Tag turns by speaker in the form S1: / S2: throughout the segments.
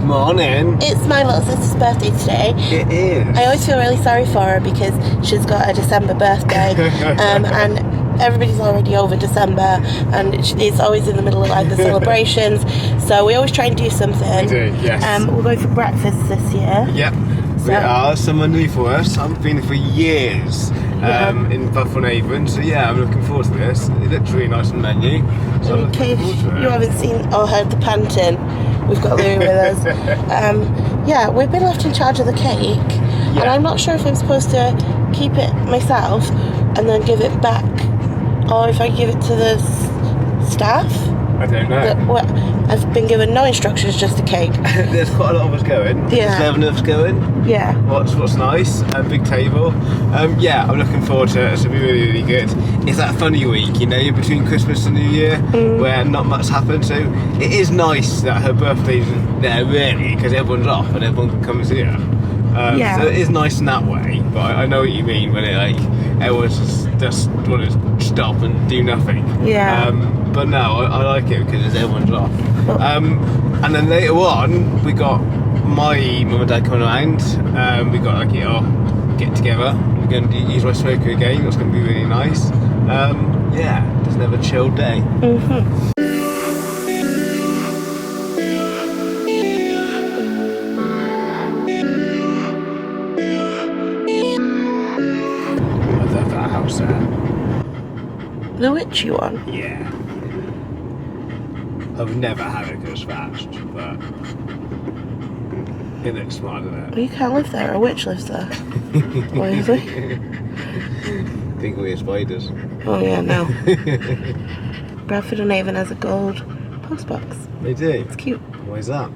S1: Morning.
S2: It's my little sister's birthday today.
S1: It is.
S2: I always feel really sorry for her because she's got a December birthday, and everybody's already over December, and it's always in the middle of like the celebrations. So we always try and do something.
S1: We do, yes.
S2: We're going for breakfast this year.
S1: Yep. We are. Somewhere new for us. I haven't been there for years. In Buffon-Avon, so yeah, I'm looking forward to this. It looks really nice on the menu, so
S2: In case you haven't seen or heard the panting, we've got Louis with us. Yeah, we've been left in charge of the cake, and I'm not sure if I'm supposed to keep it myself and then give it back, or if I give it to the staff.
S1: I don't know.
S2: I've been given no instructions, just a cake.
S1: There's quite a lot of us going.
S2: Yeah.
S1: There's 11 of us going.
S2: Yeah.
S1: What's nice. Big table. Yeah, I'm looking forward to it. It's going to be really, really good. It's that funny week, you know, between Christmas and New Year, where not much happens. So it is nice that her birthday's there, really, because everyone's off and everyone can come and see her. So it is nice in that way, but I know what you mean when it everyone's just want to stop and do nothing.
S2: Yeah.
S1: But no, I like it because everyone's off. And then later on, we got my mum and dad coming around. We got get together. We're going to use my smoker again. That's going to be really nice. Yeah, just another chill day. I love that house there.
S2: The witchy one?
S1: Yeah. I've never had it as fast, but it looks smart, doesn't it?
S2: You can't live there, a witch lives there. Why is it?
S1: Think we're spiders.
S2: Oh yeah, no. Bradford-on-Avon has a gold postbox.
S1: They do?
S2: It's cute.
S1: Why is that?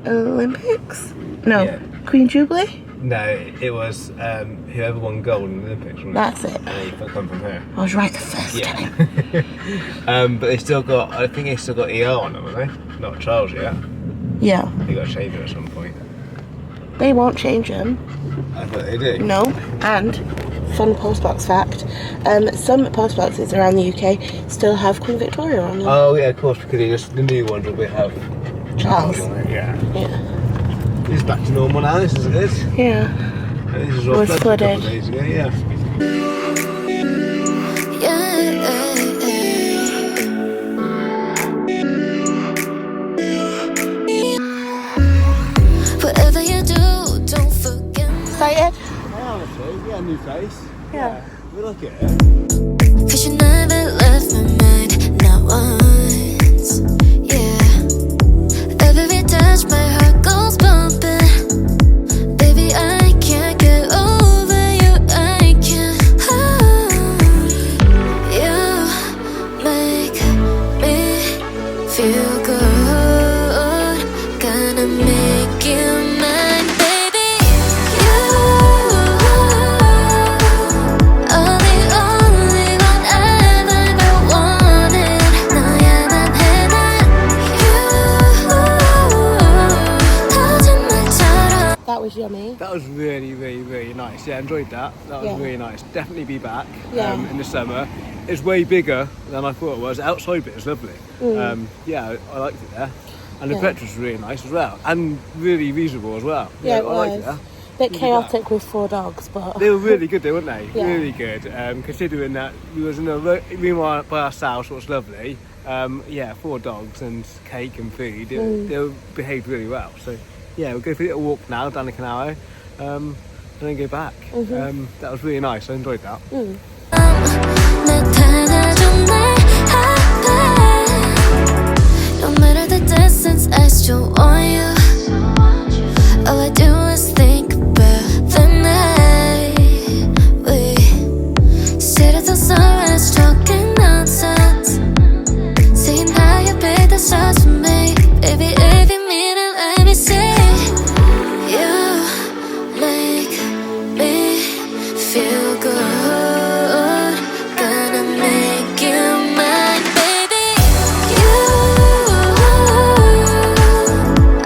S2: Olympics? No.
S1: Yeah.
S2: Queen Jubilee?
S1: No, it was whoever won gold in the Olympics, wasn't it?
S2: That's it.
S1: And they come from her.
S2: I was right the first time.
S1: But they still got, I think they still got ER on them, haven't they? Not Charles yet.
S2: Yeah.
S1: They got to change it at some point.
S2: They won't change them.
S1: I thought they do.
S2: No. And, fun postbox fact, some postboxes around the UK still have Queen Victoria on them.
S1: Oh yeah, of course, because the new ones will have
S2: Charles.
S1: on it. Yeah.
S2: Yeah.
S1: It's back to normal now, this is good.
S2: Yeah.
S1: This is
S2: It was
S1: a
S2: flooded.
S1: couple of days ago, yeah.
S3: Whatever you do, don't forget.
S2: Excited?
S1: Honestly, yeah, new face.
S2: Yeah.
S1: We like it.
S3: Cause you never left my mind, not once. Yeah. Every touch, my heart goes bumping. Baby, I can't get over you. I can't. You make me feel good. Gonna make you mine, baby. You are the only one I've ever wanted. No, yeah, that
S2: That was yummy.
S1: That was really, really, really nice. Yeah, I enjoyed that. That was really nice. Definitely be back in the summer. It's way bigger than I thought it was. Outside bit is lovely. Yeah, I liked it there. And the breakfast was really nice as well. And really reasonable as well.
S2: Yeah, it
S1: I liked
S2: was.
S1: it there.
S2: Bit chaotic with 4 dogs, but
S1: They were really good, weren't they?
S2: Yeah.
S1: Really good. Considering that we was in a room by ourselves, which was lovely. Yeah, 4 dogs and cake and food. They behaved really well. So yeah, we'll go for a little walk now down the canal, and then go back. That was really nice. I enjoyed that.
S3: No matter the distance, I still want you. All I do is think about the night we sit at the sunrise, talking nonsense, saying how you paid the stars for me. Baby, if you mean it, let me see. You make me feel good. Gonna make you mine, baby. You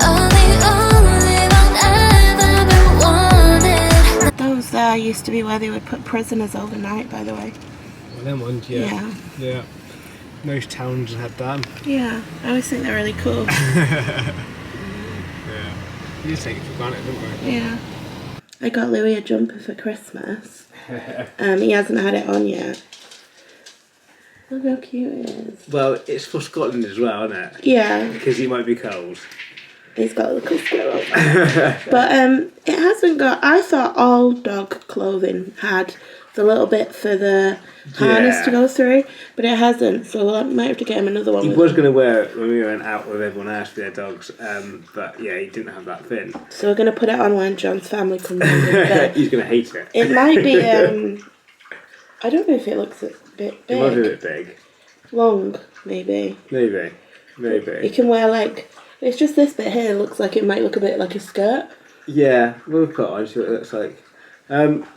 S3: are the only one I've ever wanted.
S2: those used to be where they would put prisoners overnight, by the way.
S1: Well, them ones, yeah. Most towns had that.
S2: Yeah, I always think they're really cool.
S1: Yeah. We just take it for granted, don't we?
S2: Yeah. I got Louis a jumper for Christmas. He hasn't had it on yet. Look how cute it is.
S1: Well, it's for Scotland as well, isn't it?
S2: Yeah.
S1: Because he might be cold.
S2: He's got a little squirrel. But it hasn't got... I thought all dog clothing had the little bit for the harness to go through, but it hasn't, so I might have to get him another one.
S1: He was going to wear it when we went out with everyone else for their dogs, but yeah, he didn't have that thing.
S2: So we're going to put it on when John's family comes in.
S1: He's going to hate it.
S2: It might be... I don't know if it looks a bit big.
S1: It might be a bit big.
S2: Long, maybe.
S1: Maybe.
S2: You can wear like... It's just this bit here looks like it might look a bit like a skirt.
S1: Yeah, we'll put it on, see what it looks like.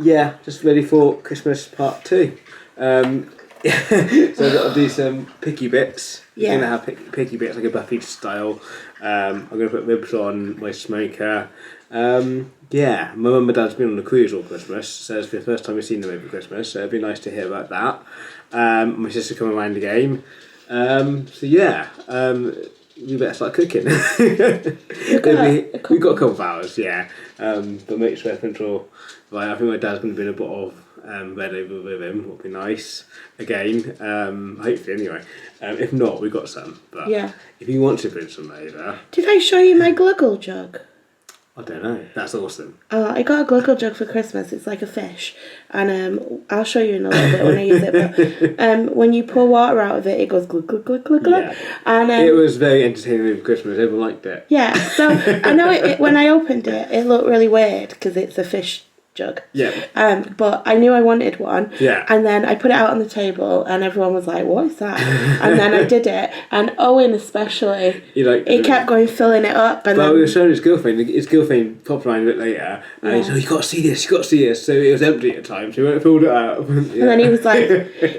S1: Yeah, just ready for Christmas part 2. So I've got to do some picky bits.
S2: Yeah.
S1: I'm going to have picky bits like a Buffy style. I'm going to put ribs on my smoker. Yeah, my mum and dad's been on a cruise all Christmas, so it's the first time we've seen them over Christmas, so it'd be nice to hear about that. My sister coming around again. So yeah, we better start cooking. We've got a couple of hours, yeah. But make sure everything's all right. I think my dad's going to bring a bottle of red over with him. Would be nice. Again, hopefully anyway. If not, we've got some. But
S2: Yeah.
S1: if you want to bring some over,
S2: Did I show you my gluggle jug?
S1: I don't know. That's awesome.
S2: I got a gluggle jug for Christmas. It's like a fish, and I'll show you in a little bit when I use it. But when you pour water out of it, it goes glug glug glug glug glug.
S1: Yeah.
S2: And
S1: It was very entertaining over Christmas. Everyone liked it.
S2: yeah. So I know when I opened it, it looked really weird because it's a fish jug.
S1: Yeah.
S2: But I knew I wanted one.
S1: Yeah.
S2: And then I put it out on the table, and everyone was like, "What is that?" And then I did it, and Owen especially, he kept going filling it up. And
S1: Well,
S2: then,
S1: we were showing his girlfriend popped around a bit later, and he said, "You got to see this, you got to see this." So it was empty at times, so we filled it up. Yeah.
S2: And then he was like,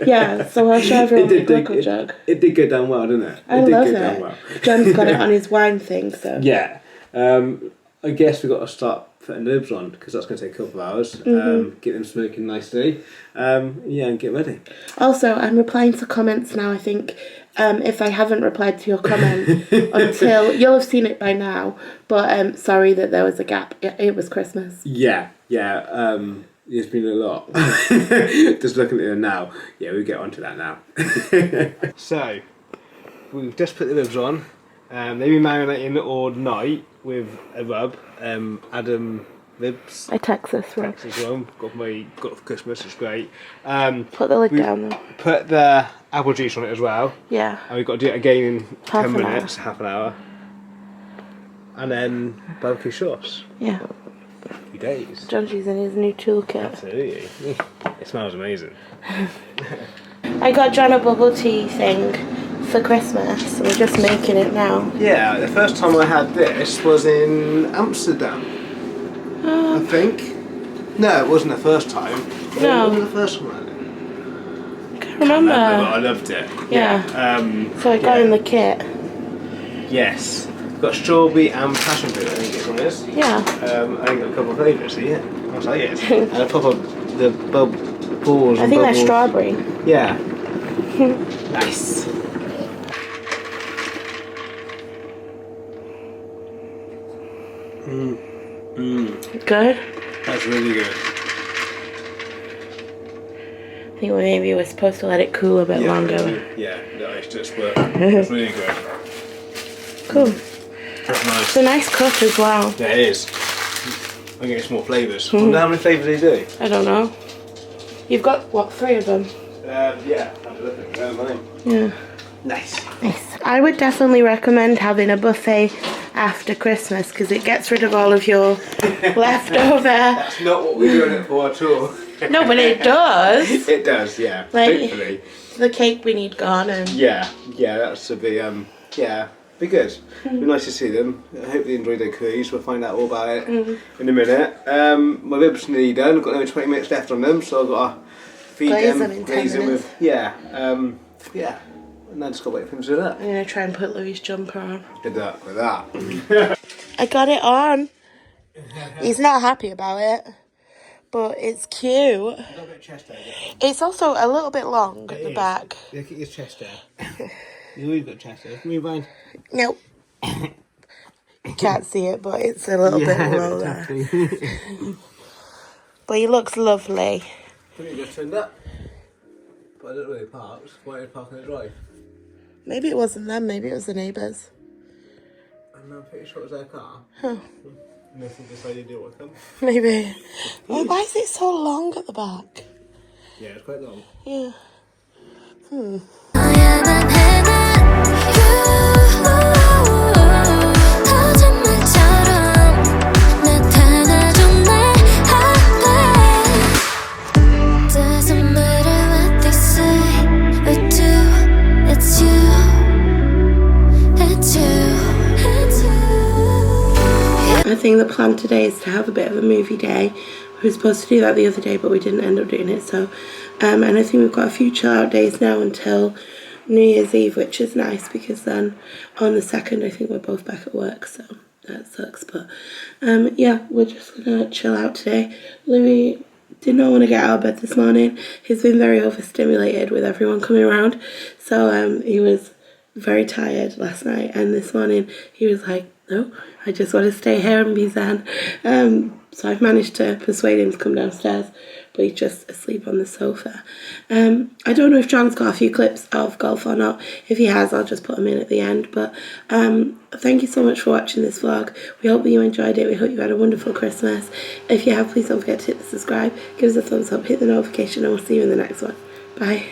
S2: "Yeah." So I'll show everyone the gluggle jug.
S1: It did go down well, didn't it?
S2: I
S1: It did
S2: love
S1: go
S2: it.
S1: down well.
S2: John's got it on his wine thing, so
S1: Yeah. I guess we've got to start putting the ribs on because that's going to take a couple of hours. Get them smoking nicely. Yeah, and get ready.
S2: Also, I'm replying to comments now. I think if I haven't replied to your comment until you'll have seen it by now. But sorry that there was a gap. It was Christmas.
S1: Yeah. There's been a lot. Just looking at them now. Yeah, we'll get onto that now. So, we've just put the ribs on. They've been marinating all night with a rub. Adam ribs.
S2: A Texas one.
S1: Texas one. Got for Christmas. It's great.
S2: Put the lid down though.
S1: Put the apple juice on it as well.
S2: Yeah.
S1: And we've got to do it again in
S2: Half
S1: 10
S2: an
S1: minutes, half an hour. And then barbecue sauce.
S2: Yeah.
S1: A few days.
S2: John's using his new toolkit.
S1: Absolutely. It smells amazing.
S2: I got John a bubble tea thing for Christmas, so we're just making it now.
S1: Yeah, the first time I had this was in Amsterdam, I think. No, it wasn't the first time.
S2: No.
S1: It wasn't the first one I had it.
S2: I can't remember.
S1: But I loved it.
S2: Yeah. So I got in the kit.
S1: Yes. Got strawberry and passion fruit, I think it's on this.
S2: Yeah.
S1: I think got a couple of flavours, so yeah. I'll say it. And a pop of the balls.
S2: I think they're strawberry.
S1: Yeah. Nice.
S2: Good?
S1: That's really good.
S2: I think maybe we're supposed to let it cool a bit longer.
S1: Yeah, the ice just worked. It's really good.
S2: Cool.
S1: That's nice.
S2: It's a nice cut as well.
S1: Yeah, it is. I'm getting some more flavours. I wonder how many flavours they do.
S2: I don't know. You've got, what, 3 of them?
S1: Yeah, have a look at it.
S2: Yeah.
S1: Nice.
S2: Nice. I would definitely recommend having a buffet after Christmas because it gets rid of all of your leftover.
S1: That's not what we're doing it for at all.
S2: No, but it does.
S1: It does, yeah.
S2: Like,
S1: hopefully.
S2: The cake we need gone and...
S1: Yeah, that's to be, be good. Be nice to see them. I hope they enjoyed their cruise. We'll find out all about it in a minute. My ribs are nearly done. I've got another 20 minutes left on them, so I've got to feed
S2: Glaze
S1: them.
S2: them in 10
S1: glaze them
S2: minutes.
S1: with, yeah. And then just got to wait for them to do that.
S2: I'm going to try and put Louis' jumper on.
S1: Good luck with that.
S2: I got it on. He's not happy about it, but it's cute.
S1: Got a bit of chest hair.
S2: It's also a little bit long at the back.
S1: Look at your chest hair. You've got chest hair. Move on.
S2: Nope. You can't see it, but it's a little bit low there.
S1: Definitely.
S2: But he looks lovely.
S1: I think it just turned up. But I don't know where they parked. Why are they parking the drive?
S2: Maybe it wasn't them, maybe it was the neighbours.
S1: And I'm pretty sure it was their car.
S2: Huh.
S1: And they decided to do it.
S2: Maybe. Oh, why is it so long at the back?
S1: Yeah, it's quite long.
S2: Yeah. I think the plan today is to have a bit of a movie day. We were supposed to do that the other day, but we didn't end up doing it. So, and I think we've got a few chill out days now until New Year's Eve, which is nice because then on the 2nd, I think we're both back at work. So that sucks. But yeah, we're just gonna chill out today. Louis did not want to get out of bed this morning. He's been very overstimulated with everyone coming around. So he was very tired last night, and this morning he was like, no, I just want to stay here and be zen. So I've managed to persuade him to come downstairs, but he's just asleep on the sofa. I don't know if John's got a few clips of golf or not. If he has, I'll just put them in at the end. But thank you so much for watching this vlog. We hope that you enjoyed it. We hope you had a wonderful Christmas. If you have, please don't forget to hit the subscribe, give us a thumbs up, hit the notification, and we'll see you in the next one. Bye.